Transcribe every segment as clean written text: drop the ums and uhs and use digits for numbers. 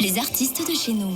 Les artistes de chez nous.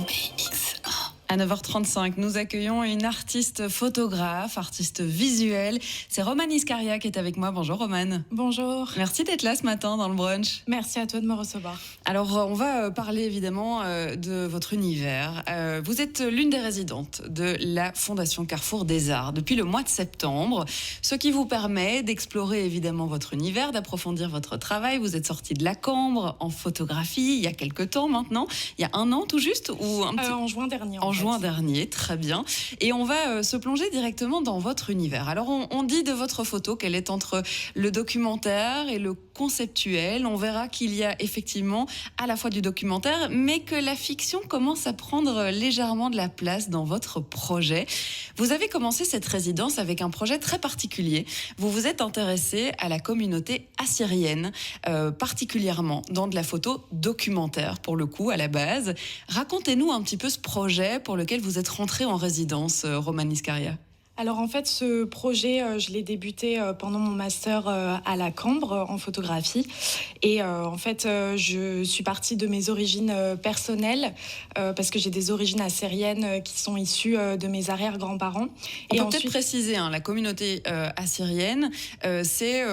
À 9h35, nous accueillons une artiste photographe, artiste visuelle. C'est Romane Iscaria qui est avec moi. Bonjour Romane. Bonjour. Merci d'être là ce matin dans le brunch. Merci à toi de me recevoir. Alors, on va parler évidemment de votre univers. Vous êtes l'une des résidentes de la Fondation Carrefour des Arts depuis le mois de septembre, ce qui vous permet d'explorer évidemment votre univers, d'approfondir votre travail. Vous êtes sortie de la Cambre en photographie il y a quelques temps maintenant, il y a un an tout juste ou un petit... En juin dernier. En juin dernier, très bien. Et on va se plonger directement dans votre univers. Alors, on dit de votre photo qu'elle est entre le documentaire et le conceptuel. On verra qu'il y a effectivement à la fois du documentaire, mais que la fiction commence à prendre légèrement de la place dans votre projet. Vous avez commencé cette résidence avec un projet très particulier. Vous vous êtes intéressé à la communauté assyrienne, particulièrement dans de la photo documentaire, pour le coup, à la base. Racontez-nous un petit peu ce projet pour lequel vous êtes rentrée en résidence, Romane Iscaria. Alors en fait, ce projet, je l'ai débuté pendant mon master à la Cambre en photographie. Et en fait, je suis partie de mes origines personnelles parce que j'ai des origines assyriennes qui sont issues de mes arrière-grands-parents. On peut peut-être préciser, la communauté assyrienne, c'est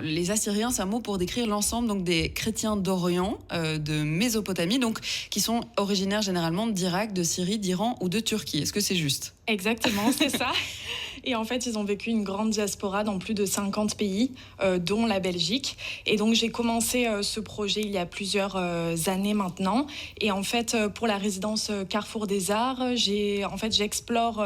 les Assyriens, c'est un mot pour décrire l'ensemble donc des chrétiens d'Orient, de Mésopotamie, donc qui sont originaires généralement d'Irak, de Syrie, d'Iran ou de Turquie. Est-ce que c'est juste ? Exactement, c'est ça. Et en fait, ils ont vécu une grande diaspora dans plus de 50 pays, dont la Belgique. Et donc, j'ai commencé ce projet il y a plusieurs années maintenant. Et en fait, pour la résidence Carrefour des Arts, j'explore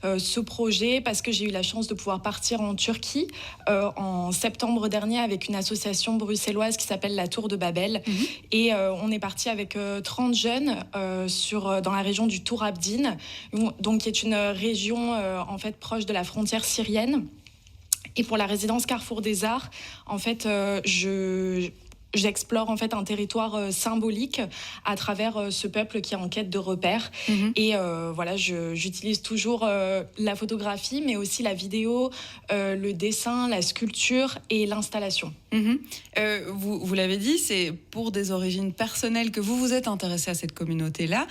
ce projet parce que j'ai eu la chance de pouvoir partir en Turquie en septembre dernier avec une association bruxelloise qui s'appelle la Tour de Babel. Mmh. Et on est parti avec 30 jeunes dans la région du Tour Abdin, donc qui est une région en fait proche de la frontière syrienne. Et pour la résidence Carrefour des Arts, en fait, j'explore en fait un territoire symbolique à travers ce peuple qui est en quête de repères. Mmh. Et j'utilise toujours la photographie, mais aussi la vidéo, le dessin, la sculpture et l'installation. Mmh. Vous l'avez dit, c'est pour des origines personnelles que vous vous êtes intéressé à cette communauté-là.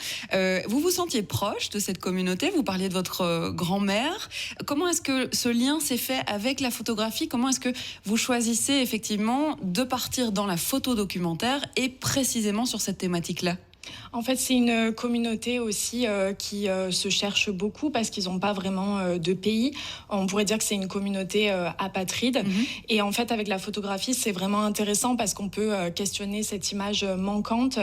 Vous vous sentiez proche de cette communauté, vous parliez de votre grand-mère. Comment est-ce que ce lien s'est fait avec la photographie ? Comment est-ce que vous choisissez effectivement de partir dans la photo documentaire et précisément sur cette thématique-là ? En fait, c'est une communauté aussi qui se cherche beaucoup parce qu'ils n'ont pas vraiment de pays. On pourrait dire que c'est une communauté apatride. Mmh. Et en fait, avec la photographie, c'est vraiment intéressant parce qu'on peut questionner cette image manquante.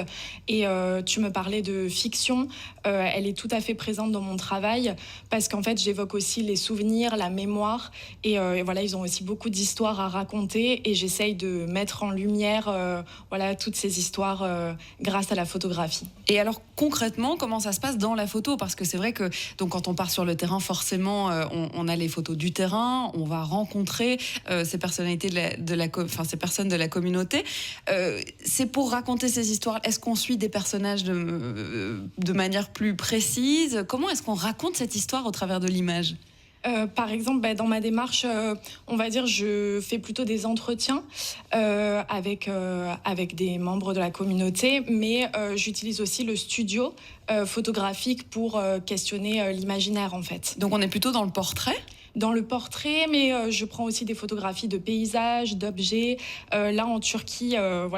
Et tu me parlais de fiction. Elle est tout à fait présente dans mon travail parce qu'en fait, j'évoque aussi les souvenirs, la mémoire. Et voilà, ils ont aussi beaucoup d'histoires à raconter. Et j'essaye de mettre en lumière toutes ces histoires grâce à la photographie. Et alors concrètement, comment ça se passe dans la photo ? Parce que c'est vrai que donc, quand on part sur le terrain, forcément, on a les photos du terrain, on va rencontrer ces personnalités ces personnes de la communauté. C'est pour raconter ces histoires. Est-ce qu'on suit des personnages de manière plus précise ? Comment est-ce qu'on raconte cette histoire au travers de l'image ? Par exemple, dans ma démarche, on va dire, je fais plutôt des entretiens avec des membres de la communauté, mais j'utilise aussi le studio photographique pour questionner l'imaginaire, en fait. Donc on est plutôt dans le portrait ? Dans le portrait, mais je prends aussi des photographies de paysages, d'objets. Là, en Turquie,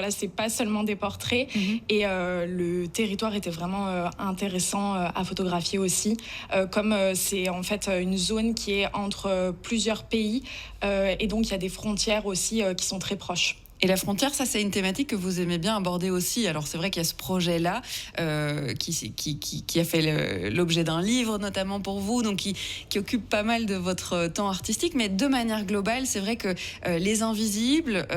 c'est pas seulement des portraits. Mmh. Et le territoire était vraiment intéressant à photographier aussi. Comme c'est en fait une zone qui est entre plusieurs pays. Et donc, il y a des frontières aussi qui sont très proches. Et la frontière, ça c'est une thématique que vous aimez bien aborder aussi. Alors c'est vrai qu'il y a ce projet-là qui a fait l'objet d'un livre notamment pour vous, donc qui occupe pas mal de votre temps artistique. Mais de manière globale, c'est vrai que les invisibles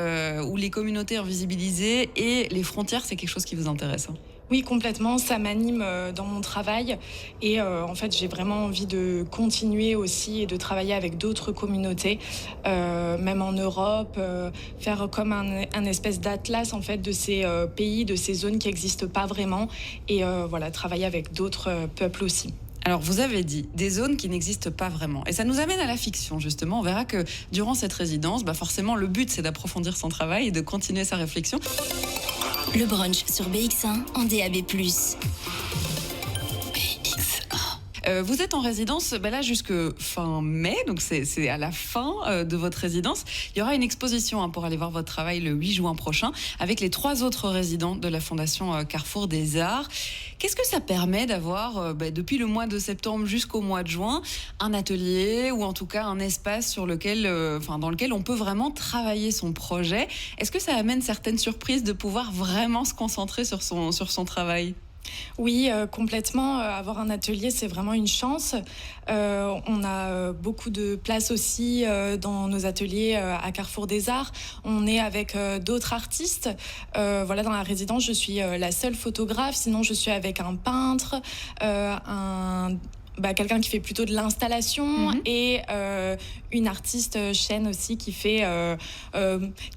ou les communautés invisibilisées et les frontières, c'est quelque chose qui vous intéresse. Oui, complètement. Ça m'anime dans mon travail. Et en fait, j'ai vraiment envie de continuer aussi et de travailler avec d'autres communautés, même en Europe, faire comme un espèce d'atlas en fait, de ces pays, de ces zones qui n'existent pas vraiment. Et travailler avec d'autres peuples aussi. Alors, vous avez dit des zones qui n'existent pas vraiment. Et ça nous amène à la fiction, justement. On verra que durant cette résidence, forcément, le but, c'est d'approfondir son travail et de continuer sa réflexion. Le brunch sur BX1 en DAB+. Vous êtes en résidence là jusque fin mai, donc c'est à la fin de votre résidence. Il y aura une exposition pour aller voir votre travail le 8 juin prochain avec les 3 autres résidents de la Fondation Carrefour des Arts. Qu'est-ce que ça permet d'avoir, depuis le mois de septembre jusqu'au mois de juin, un atelier ou en tout cas un espace dans lequel on peut vraiment travailler son projet? Est-ce que ça amène certaines surprises de pouvoir vraiment se concentrer sur son travail? Oui, complètement. Avoir un atelier, c'est vraiment une chance. On a beaucoup de place aussi dans nos ateliers à Carrefour des Arts. On est avec d'autres artistes. Voilà, dans la résidence, je suis la seule photographe. Sinon, je suis avec un peintre, quelqu'un qui fait plutôt de l'installation et une artiste chaîne aussi qui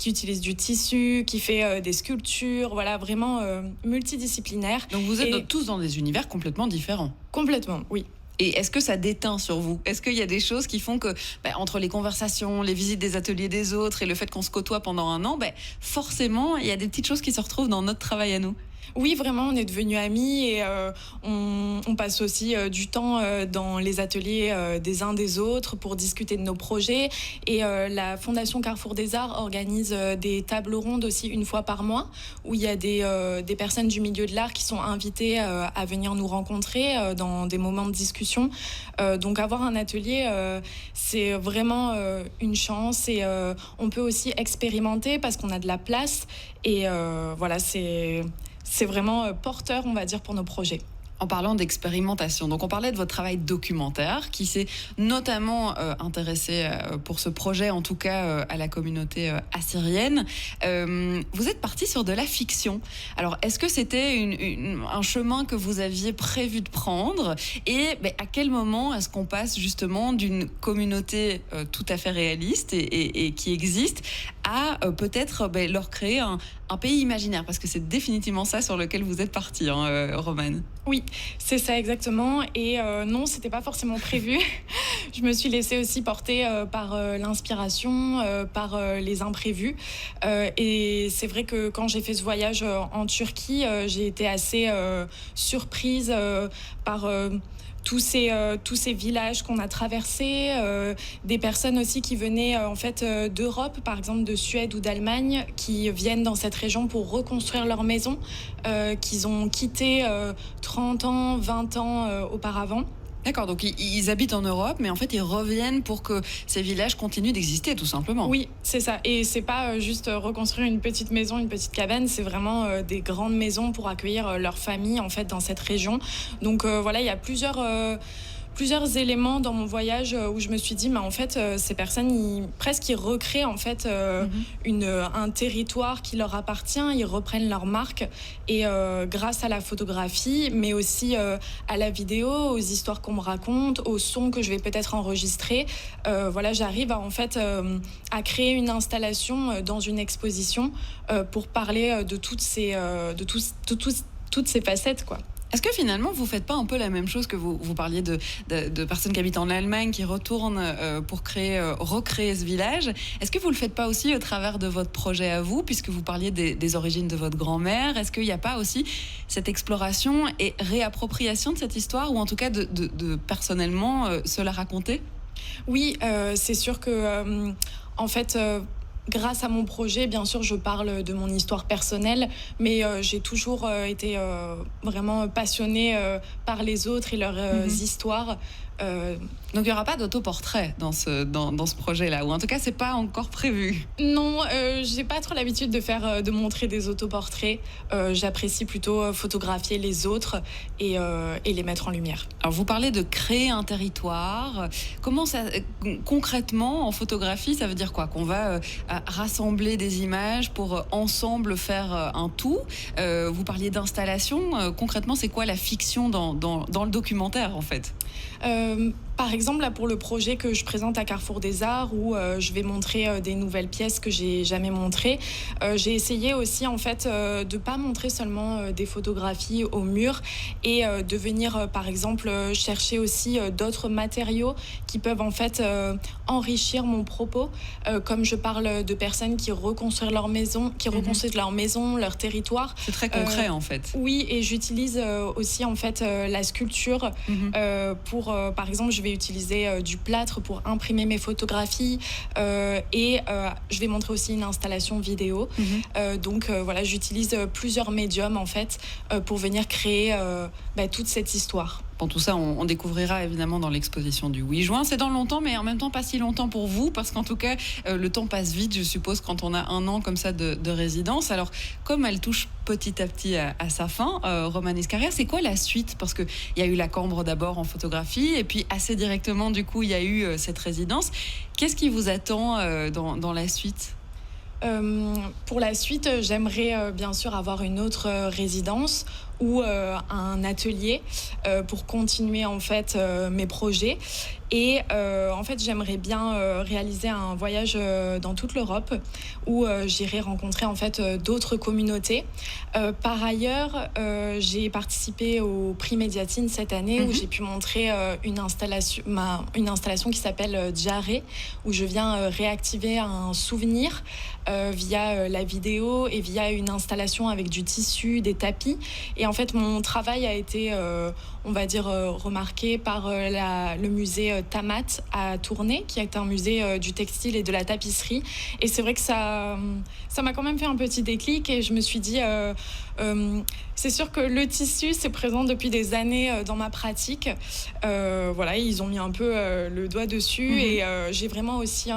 utilise du tissu, qui fait des sculptures, voilà, vraiment multidisciplinaire. Donc vous êtes tous dans des univers complètement différents. Complètement, oui. Et est-ce que ça déteint sur vous? Est-ce qu'il y a des choses qui font que, entre les conversations, les visites des ateliers des autres et le fait qu'on se côtoie pendant un an, forcément, il y a des petites choses qui se retrouvent dans notre travail à nous? Oui, vraiment, on est devenus amis et on passe aussi du temps dans les ateliers des uns des autres pour discuter de nos projets. Et la Fondation Carrefour des Arts organise des tables rondes aussi une fois par mois où il y a des personnes du milieu de l'art qui sont invitées à venir nous rencontrer dans des moments de discussion. Donc avoir un atelier, c'est vraiment une chance et on peut aussi expérimenter parce qu'on a de la place et voilà, c'est vraiment porteur, on va dire, pour nos projets. En parlant d'expérimentation, donc on parlait de votre travail documentaire qui s'est notamment intéressé pour ce projet, en tout cas à la communauté assyrienne. Vous êtes parti sur de la fiction. Alors, est-ce que c'était un chemin que vous aviez prévu de prendre? Et à quel moment est-ce qu'on passe justement d'une communauté tout à fait réaliste et qui existe à peut-être leur créer un pays imaginaire? Parce que c'est définitivement ça sur lequel vous êtes parti, Romane. Oui, c'est ça exactement. Et non, c'était pas forcément prévu. Je me suis laissée aussi porter par l'inspiration, par les imprévus. Et c'est vrai que quand j'ai fait ce voyage en Turquie, j'ai été assez surprise par tous ces villages qu'on a traversés, des personnes aussi qui venaient d'Europe, par exemple de Suède ou d'Allemagne, qui viennent dans cette région pour reconstruire leur maison, qu'ils ont quitté 30 ans, 20 ans auparavant. D'accord, donc ils habitent en Europe, mais en fait ils reviennent pour que ces villages continuent d'exister, tout simplement. Oui, c'est ça. Et c'est pas juste reconstruire une petite maison, une petite cabane, c'est vraiment des grandes maisons pour accueillir leur famille en fait dans cette région. Donc voilà, il y a plusieurs éléments dans mon voyage où je me suis dit, en fait, ces personnes, ils recréent en fait un territoire qui leur appartient, ils reprennent leur marque et grâce à la photographie, mais aussi à la vidéo, aux histoires qu'on me raconte, aux sons que je vais peut-être enregistrer, voilà, j'arrive à créer une installation dans une exposition pour parler de toutes ces facettes, quoi. Est-ce que finalement, vous ne faites pas un peu la même chose que vous parliez de personnes qui habitent en Allemagne, qui retournent pour recréer ce village? Est-ce que vous ne le faites pas aussi au travers de votre projet à vous, puisque vous parliez des origines de votre grand-mère? Est-ce qu'il n'y a pas aussi cette exploration et réappropriation de cette histoire, ou en tout cas de personnellement se la raconter? Oui, c'est sûr que, en fait... grâce à mon projet, bien sûr, je parle de mon histoire personnelle, mais j'ai toujours été vraiment passionnée par les autres et leurs histoires. Donc il n'y aura pas d'autoportrait dans ce projet-là, ou en tout cas c'est pas encore prévu. Non, j'ai pas trop l'habitude de montrer des autoportraits. J'apprécie plutôt photographier les autres et les mettre en lumière. Alors vous parlez de créer un territoire. Comment ça concrètement en photographie, ça veut dire quoi? Qu'on va rassembler des images pour ensemble faire un tout. Vous parliez d'installation. Concrètement, c'est quoi la fiction dans le documentaire en fait? Par exemple, là, pour le projet que je présente à Carrefour des Arts, où je vais montrer des nouvelles pièces que j'ai jamais montrées, j'ai essayé aussi en fait de pas montrer seulement des photographies au mur et de venir, par exemple, chercher aussi d'autres matériaux qui peuvent en fait enrichir mon propos. Comme je parle de personnes qui reconstruisent leur maison, leur territoire. C'est très concret en fait. Oui, et j'utilise aussi en fait la sculpture pour, par exemple, je vais utiliser du plâtre pour imprimer mes photographies et je vais montrer aussi une installation vidéo. Donc voilà, j'utilise plusieurs médiums en fait pour venir créer toute cette histoire. Bon, tout ça, on découvrira évidemment dans l'exposition du 8 juin. C'est dans longtemps, mais en même temps pas si longtemps pour vous, parce qu'en tout cas, le temps passe vite, je suppose, quand on a un an comme ça de résidence. Alors, comme elle touche petit à petit à sa fin, Romane Iscaria, c'est quoi la suite? Parce qu'il y a eu la Cambre d'abord en photographie, et puis assez directement, du coup, il y a eu cette résidence. Qu'est-ce qui vous attend dans la suite? Pour la suite, j'aimerais bien sûr avoir une autre résidence ou un atelier pour continuer en fait mes projets. Et en fait, j'aimerais bien réaliser un voyage dans toute l'Europe où j'irai rencontrer en fait d'autres communautés. Par ailleurs, j'ai participé au prix Médiatine cette année où j'ai pu montrer une installation qui s'appelle Djaré, où je viens réactiver un souvenir via la vidéo et via une installation avec du tissu, des tapis. Et en fait, mon travail a été, on va dire, remarqué par le musée Tamat à Tournai, qui est un musée du textile et de la tapisserie. Et c'est vrai que ça m'a quand même fait un petit déclic et je me suis dit, c'est sûr que le tissu, c'est présent depuis des années dans ma pratique. Voilà, ils ont mis un peu le doigt dessus et j'ai vraiment aussi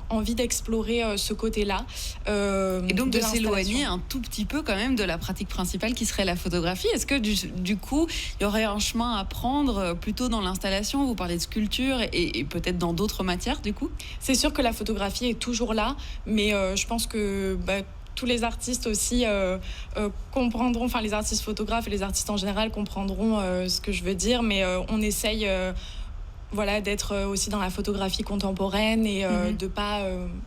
envie d'explorer ce côté-là. Et donc de s'éloigner un tout petit peu quand même de la pratique principale qui serait la photographie. Est-ce que du coup, il y aurait un chemin à prendre plutôt dans l'installation? Vous parlez de sculpture et peut-être dans d'autres matières du coup? C'est sûr que la photographie est toujours là, mais je pense que tous les artistes aussi comprendront, enfin les artistes photographes et les artistes en général comprendront ce que je veux dire, mais on essaye voilà, d'être aussi dans la photographie contemporaine et de pas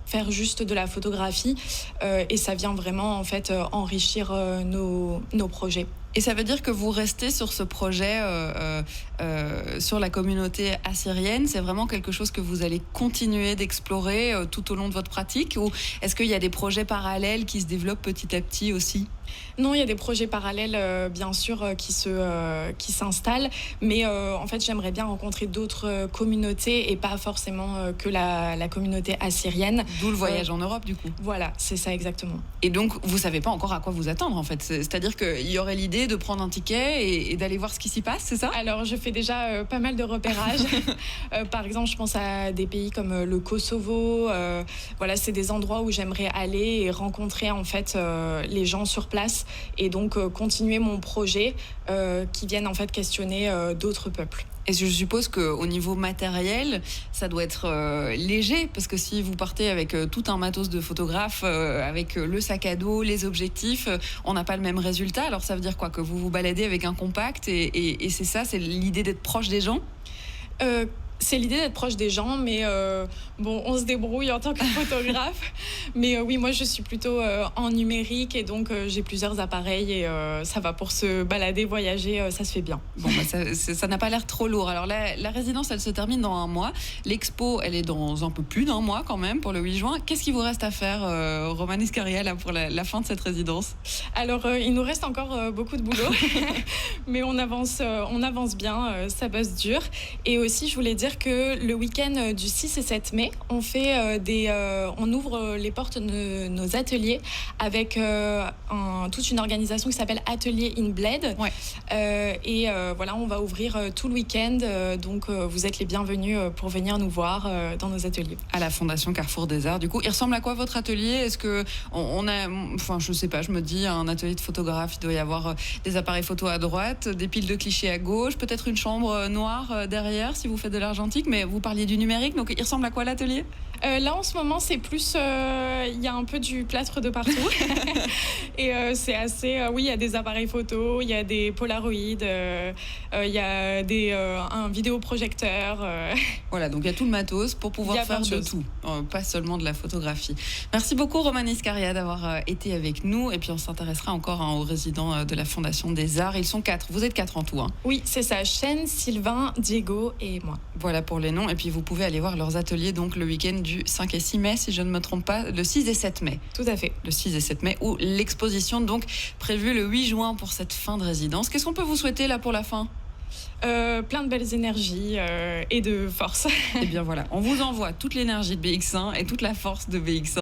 faire juste de la photographie et ça vient vraiment en fait enrichir nos projets. Et ça veut dire que vous restez sur ce projet sur la communauté assyrienne. C'est vraiment quelque chose que vous allez continuer d'explorer tout au long de votre pratique, ou est-ce qu'il y a des projets parallèles qui se développent petit à petit aussi? Non, il y a des projets parallèles, bien sûr, qui s'installent. Mais en fait, j'aimerais bien rencontrer d'autres communautés et pas forcément que la communauté assyrienne. D'où le voyage en Europe, du coup. Voilà, c'est ça exactement. Et donc, vous savez pas encore à quoi vous attendre, en fait. C'est-à-dire qu'il y aurait l'idée de prendre un ticket et d'aller voir ce qui s'y passe, c'est ça? Alors, je fais déjà pas mal de repérages. Par exemple, je pense à des pays comme le Kosovo. Voilà, c'est des endroits où j'aimerais aller et rencontrer en fait les gens sur place et donc continuer mon projet qui viennent en fait questionner d'autres peuples. Et je suppose qu'au niveau matériel, ça doit être léger, parce que si vous partez avec tout un matos de photographe, avec le sac à dos, les objectifs, on n'a pas le même résultat. Alors ça veut dire quoi? Que vous vous baladez avec un compact et c'est ça, c'est l'idée d'être proche des gens? C'est l'idée d'être proche des gens, mais bon, on se débrouille en tant que photographe. Mais oui, moi, je suis plutôt en numérique et donc j'ai plusieurs appareils et ça va pour se balader, voyager, ça se fait bien. Bon, ça n'a pas l'air trop lourd. Alors la résidence, elle se termine dans un mois. L'expo, elle est dans un peu plus d'un mois quand même pour le 8 juin. Qu'est-ce qu'il vous reste à faire, Romane Iscaria, là, pour la fin de cette résidence? Alors, il nous reste encore beaucoup de boulot, mais on avance bien, ça bosse dur. Et aussi, je voulais dire que le week-end du 6 et 7 mai, on fait on ouvre les portes de nos ateliers avec toute une organisation qui s'appelle Atelier in Bled. Ouais. Et voilà, on va ouvrir tout le week-end. Donc, vous êtes les bienvenus pour venir nous voir dans nos ateliers. À la Fondation Carrefour des Arts. Du coup, il ressemble à quoi votre atelier? Est-ce que on a, enfin, je sais pas, je me dis, un atelier de photographe, il doit y avoir des appareils photo à droite, des piles de clichés à gauche, peut-être une chambre noire derrière si vous faites de l'argentique, mais vous parliez du numérique, donc il ressemble à quoi l'atelier? Là, en ce moment, c'est plus... Il y a un peu du plâtre de partout. Et c'est assez... oui, il y a des appareils photo, il y a des Polaroid, il y a un vidéoprojecteur. Voilà, donc il y a tout le matos pour Il y pouvoir a faire plein de de choses. tout, pas seulement de la photographie. Merci beaucoup Romane Iscaria d'avoir été avec nous et puis on s'intéressera encore aux résidents de la Fondation des Arts. Ils sont 4, vous êtes 4 en tout. Hein. Oui, c'est ça. Chêne, Sylvain, Diego et moi. Voilà pour les noms et puis vous pouvez aller voir leurs ateliers donc le week-end du 5 et 6 mai si je ne me trompe pas, le 6 et 7 mai. Tout à fait. Le 6 et 7 mai ou l'exposition donc prévue le 8 juin pour cette fin de résidence. Qu'est-ce qu'on peut vous souhaiter là pour la fin ? Plein de belles énergies et de force. Eh bien voilà, on vous envoie toute l'énergie de BX1 et toute la force de BX1.